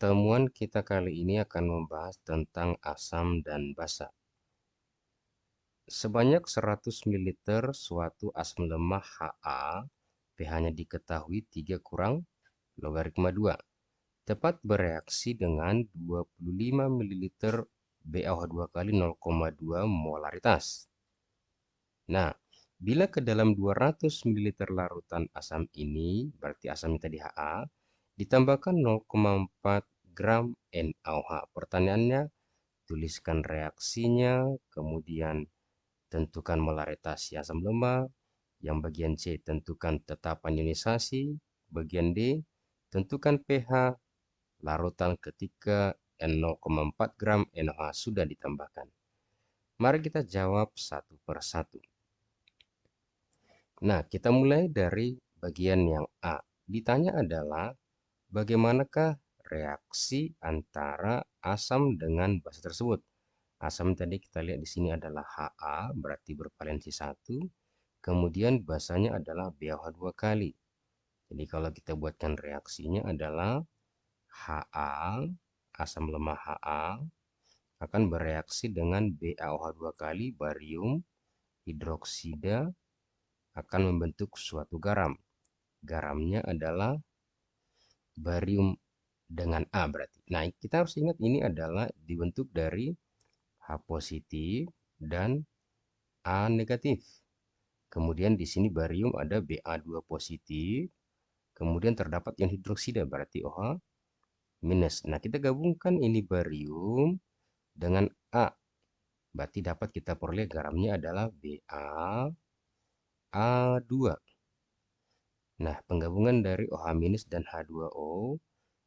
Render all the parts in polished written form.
Pertemuan kita kali ini akan membahas tentang asam dan basa. Sebanyak 100 ml suatu asam lemah Ha, pH-nya diketahui 3 kurang logaritma 2, tepat bereaksi dengan 25 ml BaOH2 kali 0,2 molaritas. Nah, bila ke dalam 200 ml larutan asam ini, berarti asamnya tadi Ha, ditambahkan 0,4 gram NaOH. Pertanyaannya, tuliskan reaksinya, kemudian tentukan molaritasi asam lemah. Yang bagian C, tentukan tetapan ionisasi. Bagian D, tentukan pH larutan ketika 0,4 gram NaOH sudah ditambahkan. Mari kita jawab satu persatu. Nah, kita mulai dari bagian yang A. Ditanya adalah bagaimanakah reaksi antara asam dengan basa tersebut. Asam tadi kita lihat di sini adalah Ha, berarti bervalensi 1. Kemudian basanya adalah BaOH2 kali. Jadi kalau kita buatkan reaksinya adalah Ha, asam lemah Ha akan bereaksi dengan BaOH2 kali barium hidroksida akan membentuk suatu garam. Garamnya adalah barium dengan A berarti. Nah, kita harus ingat ini adalah dibentuk dari H positif dan A negatif. Kemudian di sini barium ada Ba2 positif. Kemudian terdapat ion hidroksida berarti OH minus. Nah, kita gabungkan ini barium dengan A. Berarti dapat kita peroleh garamnya adalah BaA2. Nah, penggabungan dari OH minus dan H2O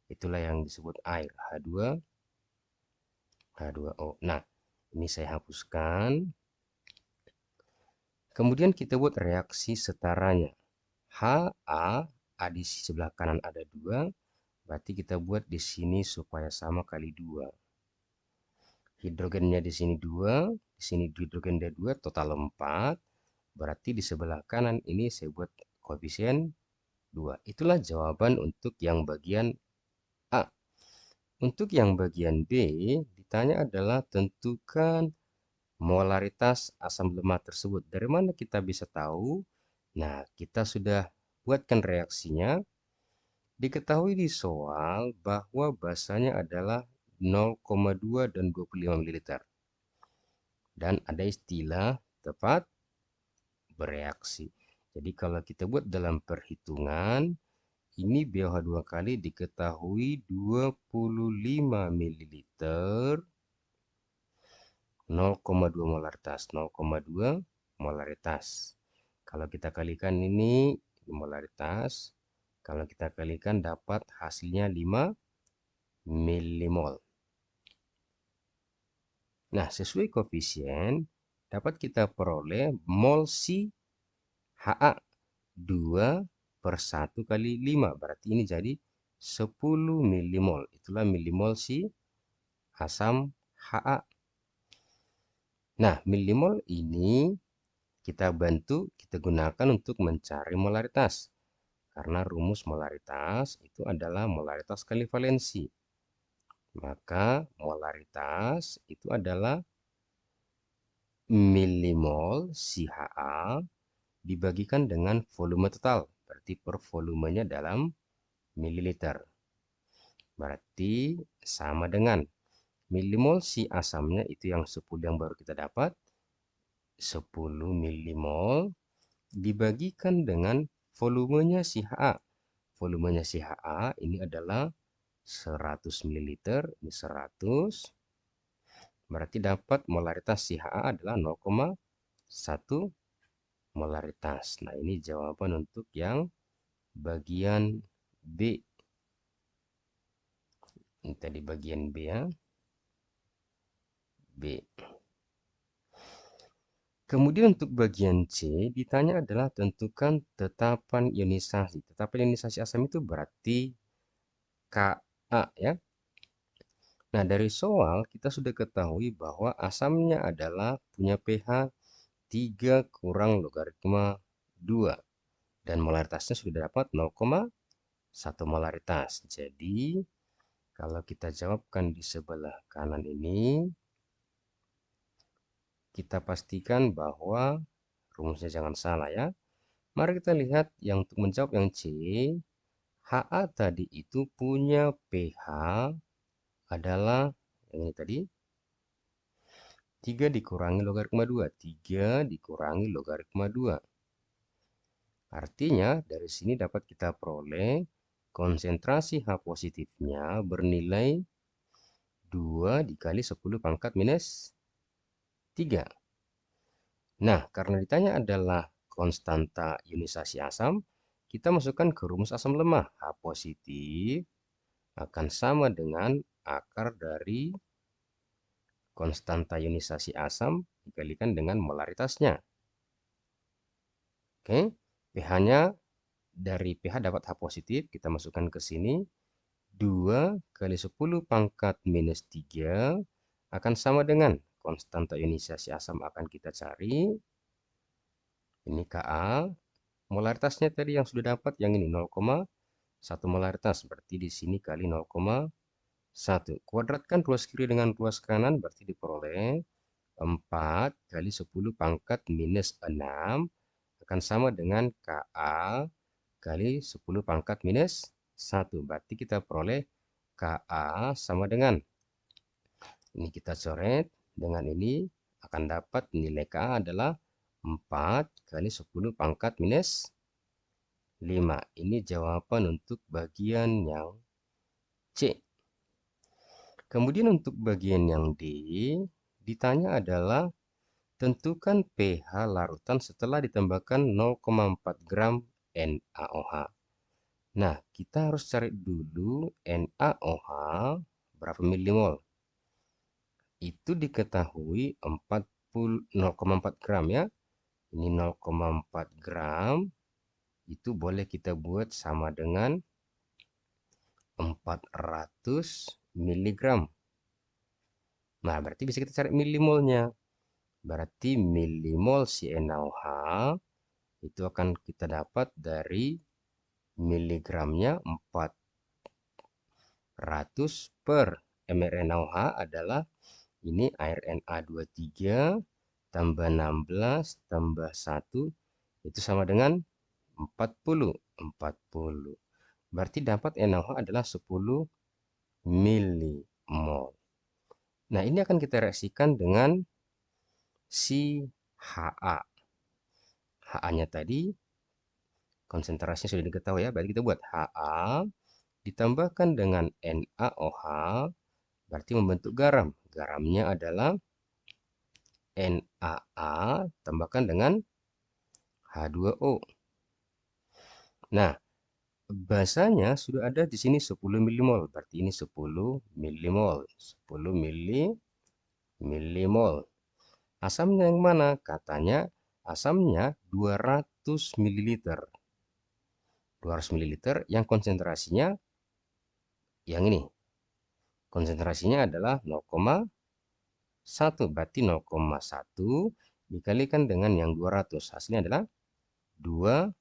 itulah yang disebut air, H2O. Nah, ini saya hapuskan. Kemudian kita buat reaksi setaranya. Ha, A di sebelah kanan ada 2, berarti kita buat di sini supaya sama kali 2. Hidrogennya di sini 2, di sini hidrogennya 2, total 4. Berarti di sebelah kanan ini saya buat koefisien 2. Itulah jawaban untuk yang bagian A. Untuk yang bagian B, ditanya adalah tentukan molaritas asam lemah tersebut. Dari mana kita bisa tahu? Nah, kita sudah buatkan reaksinya. Diketahui di soal bahwa basanya adalah 0,2 dan 25 ml. Dan ada istilah tepat bereaksi. Jadi kalau kita buat dalam perhitungan, ini BaOH2 kali diketahui 25 ml, 0,2 molaritas, 0,2 molaritas. Kalau kita kalikan ini molaritas, kalau kita kalikan dapat hasilnya 5 milimol. Nah, sesuai koefisien dapat kita peroleh mol Si Ha 2 per 1 kali 5. Berarti ini jadi 10 milimol. Itulah milimol Si asam Ha. Nah, milimol ini kita bantu, kita gunakan untuk mencari molaritas. Karena rumus molaritas itu adalah molaritas kali valensi. Maka molaritas itu adalah milimol Si Ha dibagikan dengan volume total. Berarti per volumenya dalam mililiter. Berarti sama dengan milimol Si asamnya itu yang 10 yang baru kita dapat. 10 milimol dibagikan dengan volumenya Si Ha. Volumenya Si Ha ini adalah 100 ml, ini 100. Berarti dapat molaritas Si Ha adalah 0,1 molaritas. Nah, ini jawaban untuk yang bagian B. Ini tadi bagian B ya. B. Kemudian untuk bagian C ditanya adalah tentukan tetapan ionisasi. Tetapan ionisasi asam itu berarti Ka ya. Nah, dari soal kita sudah ketahui bahwa asamnya adalah punya pH 3 kurang logaritma 2. Dan molaritasnya sudah dapat 0,1 molaritas. Jadi Kalau kita jawabkan di sebelah kanan ini, kita pastikan bahwa rumusnya jangan salah ya. Mari kita lihat yang untuk menjawab yang C, HA tadi itu punya pH adalah yang ini tadi 3 dikurangi logaritma 2. 3 dikurangi logaritma 2. Artinya dari sini dapat kita peroleh konsentrasi H positifnya bernilai 2 dikali 10 pangkat minus 3. Nah, karena ditanya adalah konstanta ionisasi asam, kita masukkan ke rumus asam lemah. H positif akan sama dengan akar dari konstanta ionisasi asam dikalikan dengan molaritasnya. Oke, pH-nya dari pH dapat H positif, kita masukkan ke sini. 2 kali 10 pangkat minus 3 akan sama dengan konstanta ionisasi asam akan kita cari. Ini Ka. Molaritasnya tadi yang sudah dapat yang ini 0,1 molaritas. Berarti di sini kali 0,1. Kuadratkan ruas kiri dengan ruas kanan berarti diperoleh 4 kali 10 pangkat minus 6 akan sama dengan Ka kali 10 pangkat minus 1. Berarti kita peroleh Ka sama dengan, ini kita coret, dengan ini akan dapat nilai Ka adalah 4 kali 10 pangkat minus 5. Ini jawaban untuk bagian yang C. Kemudian untuk bagian yang D, ditanya adalah tentukan pH larutan setelah ditambahkan 0,4 gram NaOH. Nah, kita harus cari dulu NaOH berapa milimol. Itu diketahui 0,4 gram ya. Ini 0,4 gram. Itu boleh kita buat sama dengan 400 miligram. Nah, berarti bisa kita cari milimolnya. Berarti milimol CnOH itu akan kita dapat dari miligramnya 400 per mRNaOH adalah ini air Na23 tambah 16 tambah 1 itu sama dengan 40. Berarti dapat NaOH adalah 10 milimol. Nah, ini akan kita reaksikan dengan si Ha. Ha-nya tadi konsentrasinya sudah diketahui ya. Berarti kita buat Ha ditambahkan dengan NaOH berarti membentuk garam. Garamnya adalah Na tambahkan dengan H2O. Nah, basanya sudah ada di sini 10 milimol. Berarti ini 10 milimol. 10 milimol. Asamnya yang mana? Katanya asamnya 200 ml. 200 ml yang konsentrasinya yang ini. Konsentrasinya adalah 0,1. Berarti 0,1 dikalikan dengan yang 200. Hasilnya adalah 20.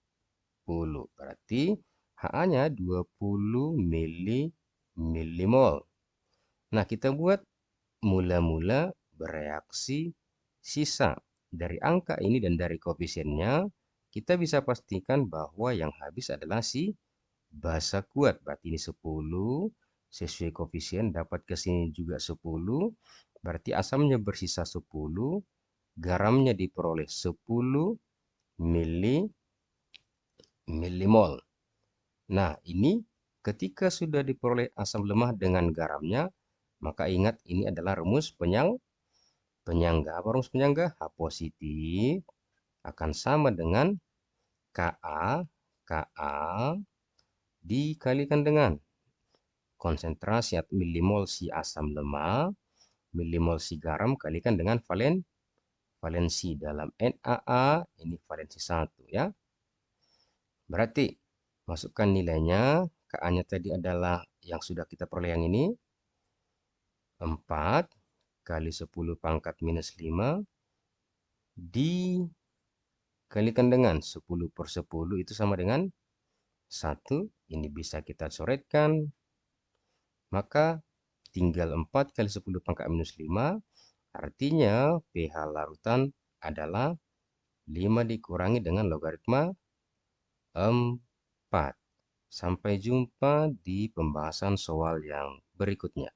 Berarti Ha-nya 20 milimol. Nah, kita buat mula-mula bereaksi sisa. Dari angka ini dan dari koefisiennya, kita bisa pastikan bahwa yang habis adalah si basa kuat. Berarti ini 10, sesuai koefisien dapat ke sini juga 10. Berarti asamnya bersisa 10, garamnya diperoleh 10 milimol. Nah, ini ketika sudah diperoleh asam lemah dengan garamnya, maka ingat ini adalah rumus penyangga. Apa rumus penyangga? H positif akan sama dengan Ka dikalikan dengan konsentrasi atau milimol si asam lemah, milimol si garam kalikan dengan valensi dalam NaA, ini valensi 1 ya. Berarti masukkan nilainya, Ka-nya tadi adalah yang sudah kita peroleh yang ini, 4 kali 10 pangkat minus 5 dikalikan dengan 10 per 10 itu sama dengan 1. Ini bisa kita coretkan. Maka tinggal 4 kali 10 pangkat minus 5, artinya pH larutan adalah 5 dikurangi dengan logaritma 4. Sampai jumpa di pembahasan soal yang berikutnya.